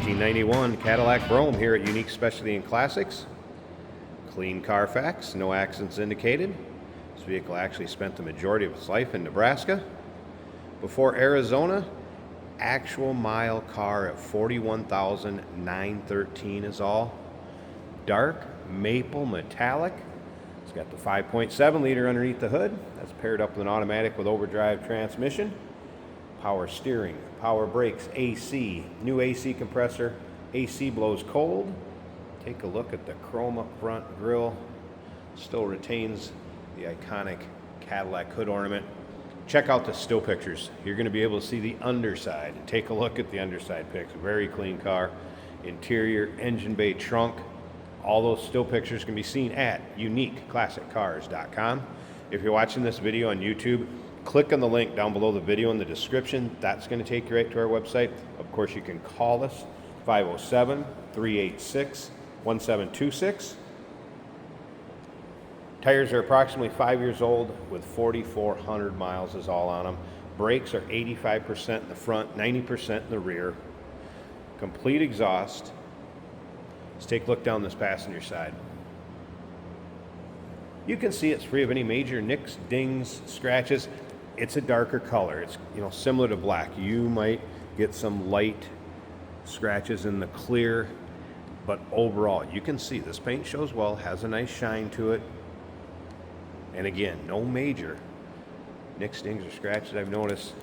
1991 Cadillac Brougham here at Unique Specialty and Classics. Clean Carfax, no accidents indicated. This vehicle actually spent the majority of its life in Nebraska. Before Arizona, actual mile car at 41,913 is all. Dark maple metallic. It's got the 5.7 liter underneath the hood. That's paired up with an automatic with overdrive transmission. Power steering, power brakes, AC, new AC compressor. AC blows cold. Take a look at the chrome up front grille. Still retains the iconic Cadillac hood ornament. Check out the still pictures. You're going to be able to see the underside. Take a look at the underside pics. Very clean car. Interior, engine bay, trunk. All those still pictures can be seen at uniqueclassiccars.com. If you're watching this video on YouTube, click on the link down below the video in the description. That's going to take you right to our website. Of course, you can call us 507-386-1726. Tires are approximately 5 years old with 4,400 miles is all on them. Brakes are 85% in the front, 90% in the rear. Complete exhaust. Let's take a look down this passenger side. You can see it's free of any major nicks, dings, scratches. It's a darker color. It's similar to black. You might get some light scratches in the clear, but overall you can see this paint shows well, has a nice shine to it. And again, no major nicks, dings, or scratches I've noticed.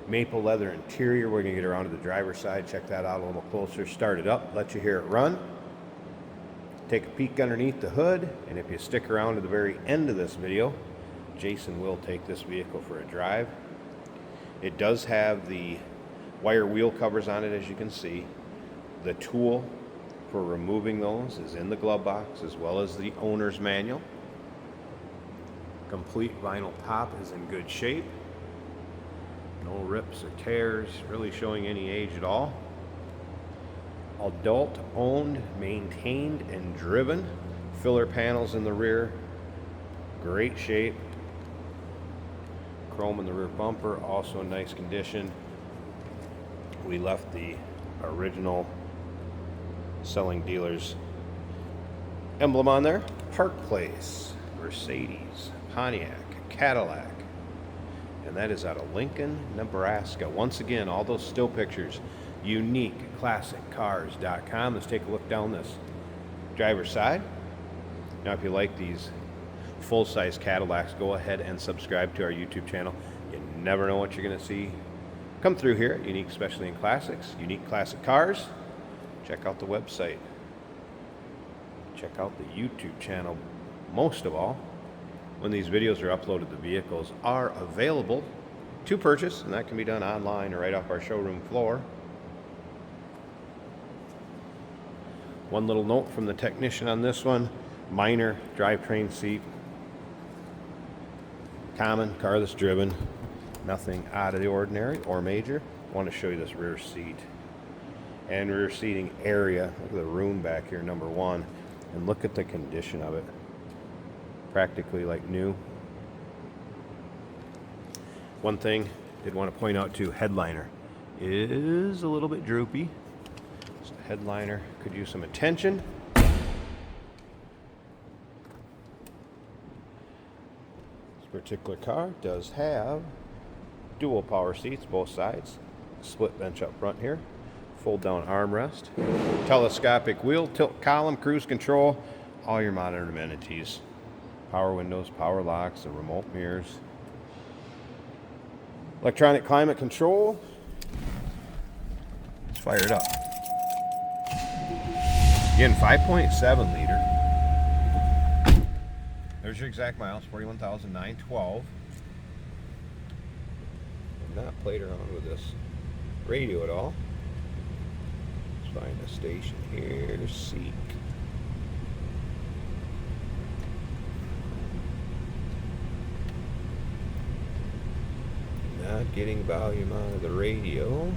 Maple leather interior. We're going to get around to the driver's side, check that out a little closer, start it up, let you hear it run. Take a peek underneath the hood, and if you stick around to the very end of this video, Jason will take this vehicle for a drive. It does have the wire wheel covers on it, as you can see. The tool for removing those is in the glove box, as well as the owner's manual. Complete vinyl top is in good shape. No rips or tears, really showing any age at all. Adult owned, maintained, and driven. Filler panels in the rear, great shape. Chrome in the rear bumper, also in nice condition. We left the original selling dealer's emblem on there. Park Place, Mercedes, Pontiac, Cadillac, and that is out of Lincoln, Nebraska. Once again, all those still pictures, uniqueclassiccars.com. Let's take a look down this driver's side. Now, if you like these full-size Cadillacs, go ahead and subscribe to our YouTube channel. You never know what you're going to see come through here at Unique Specialty and Classics, Unique Classic Cars. Check out the website. Check out the YouTube channel. Most of all, when these videos are uploaded, the vehicles are available to purchase, and that can be done online or right off our showroom floor. One little note from the technician on this one: minor drivetrain seat, common car that's driven, nothing out of the ordinary or major. I want to show you this rear seat and rear seating area. Look at the room back here, number one, and look at the condition of it. Practically like new. One thing I did want to point out too, headliner is a little bit droopy. So the headliner could use some attention. This particular car does have dual power seats, both sides, split bench up front here, fold down armrest, telescopic wheel, tilt column, cruise control, all your modern amenities. Power windows, power locks, and remote mirrors. Electronic climate control. Let's fire it up. Again, 5.7 liter. There's your exact miles, 41,912. I've not played around with this radio at all. Let's find a station here. Seek. Not getting volume out of the radio.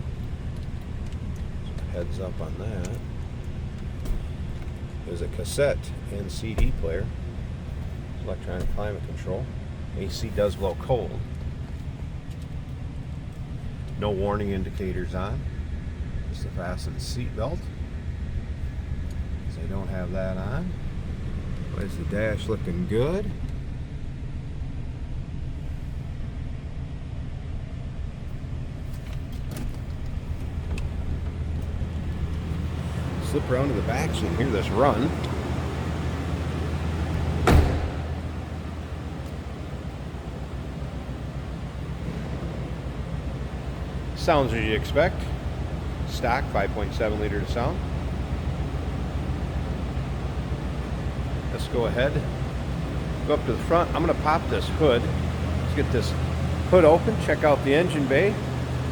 Heads up on that. There's a cassette and CD player. Electronic climate control. AC does blow cold. No warning indicators on. Just to fasten the seat belt. So I don't have that on. But is the dash looking good? Slip around to the back so you can hear this run. Sounds as you'd expect. Stock 5.7 liter to sound. Let's go ahead, go up to the front. I'm going to pop this hood. Let's get this hood open, check out the engine bay,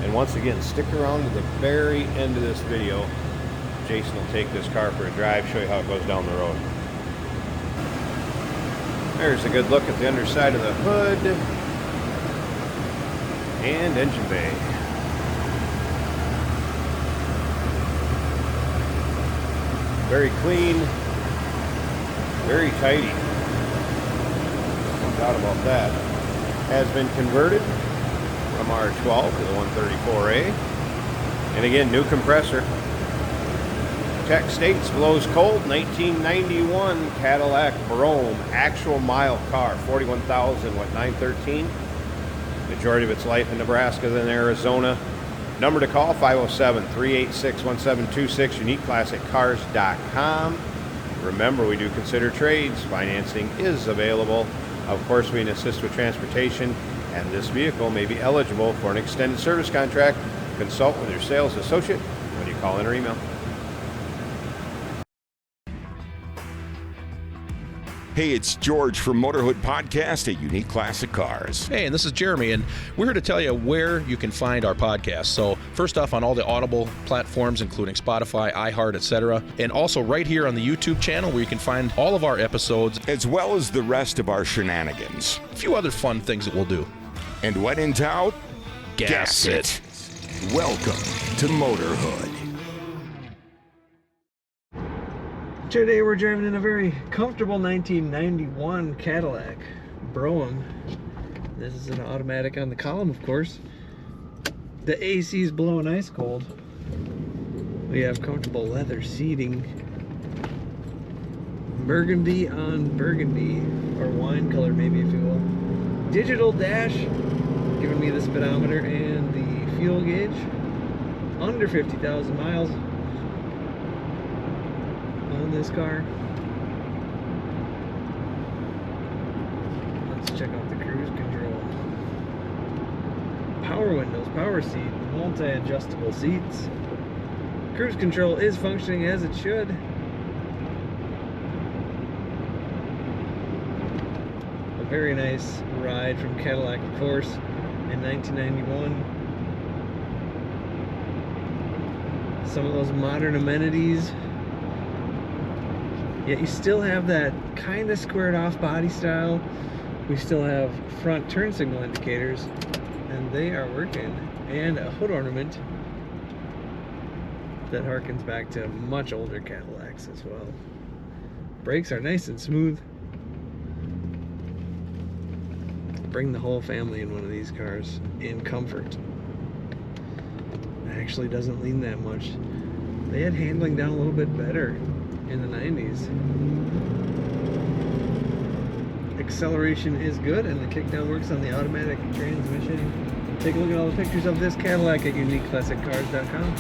and once again, stick around to the very end of this video. Jason will take this car for a drive, show you how it goes down the road. There's a good look at the underside of the hood and engine bay. Very clean, very tidy. No doubt about that. Has been converted from R12 to the 134A. And again, new compressor. Tech states blows cold, 1991 Cadillac Brougham, actual mile car, 41,913. Majority of its life in Nebraska, then Arizona. Number to call, 507-386-1726, uniqueclassiccars.com. Remember, we do consider trades. Financing is available. Of course, we can assist with transportation, and this vehicle may be eligible for an extended service contract. Consult with your sales associate when you call in or email. Hey, it's George from Motorhood Podcast at Unique Classic Cars. Hey, and this is Jeremy, and we're here to tell you where you can find our podcast. So first off, on all the Audible platforms, including Spotify, iHeart, etc., and also right here on the YouTube channel where you can find all of our episodes, as well as the rest of our shenanigans. A few other fun things that we'll do. And when in doubt, gas it. Welcome to Motorhood. Today we're driving in a very comfortable 1991 Cadillac Brougham. This is an automatic on the column, of course. The AC is blowing ice cold. We have comfortable leather seating. Burgundy on burgundy, or wine color maybe, if you will. Digital dash, giving me the speedometer and the fuel gauge. Under 50,000 miles on this car. Let's check out the cruise control. Power windows, power seat, multi-adjustable seats. Cruise control is functioning as it should. A very nice ride from Cadillac, of course, in 1991. Some of those modern amenities. Yet you still have that kind of squared off body style. We still have front turn signal indicators, and they are working, and a hood ornament that harkens back to much older Cadillacs as well. Brakes are nice and smooth. Bring the whole family in one of these cars in comfort. It actually doesn't lean that much. They had handling down a little bit better in the 90s. Acceleration is good, and the kickdown works on the automatic transmission. Take a look at all the pictures of this Cadillac at uniqueclassiccars.com.